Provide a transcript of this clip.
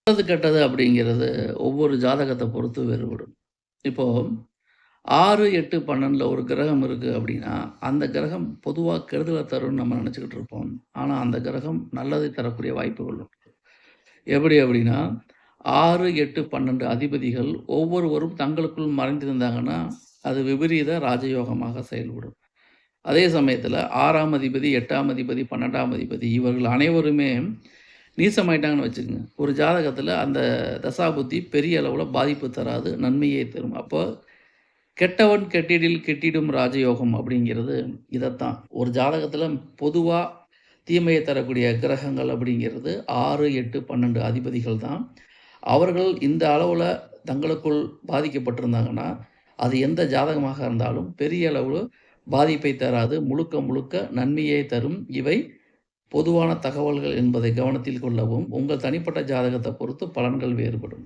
நல்லது, கெட்டது அப்படிங்கிறது ஒவ்வொரு ஜாதகத்த பொறுத்து வேறுபடும். இப்போ 6, 8, 12ல ஒரு கிரகம் இருக்கு அப்படின்னா, அந்த கிரகம் பொதுவா கெடுதல தரும்னு நம்ம நெனச்சுக்கிட்டு இருப்போம். ஆனா, அந்த கிரகம் நல்லதை தரக்கூடிய வாய்ப்புகள் உண்டு. எப்படி அப்படின்னா, 6, 8, 12 அதிபதிகள் ஒவ்வொருவரும் தங்களுக்குள் மறைந்திருந்தாங்கன்னா, அது விபரீத ராஜயோகமாக செயல்படும். அதே சமயத்தில 6ஆம் அதிபதி, 8ஆம் அதிபதி, 12ஆம் அதிபதி இவர்கள் அனைவருமே நீசமாயிட்டாங்கன்னு வச்சுக்கங்க. ஒரு ஜாதகத்தில அந்த தசாபுத்தி பெரிய அளவுல பாதிப்பு தராது, நன்மையே தரும். அப்போ கெட்டவன் கெட்டிடில் கெட்டிடும் ராஜயோகம் அப்படிங்கிறது இதத்தான். ஒரு ஜாதகத்தில பொதுவா தீமையை தரக்கூடிய கிரகங்கள் அப்படிங்கிறது 6, 8, 12 அதிபதிகள் தான். அவர்கள் இந்த அளவுல தங்களுக்குள் பாதிக்கப்பட்டிருந்தாங்கன்னா, அது எந்த ஜாதகமாக இருந்தாலும் பெரிய அளவு பாதிப்பை தராது. முழுக்க முழுக்க நன்மையே தரும். இவை பொதுவான தகவல்கள் என்பதை கவனத்தில் கொள்ளவும், உங்கள் தனிப்பட்ட ஜாதகத்த பொறுத்து பலன்கள் வேறுபடும்.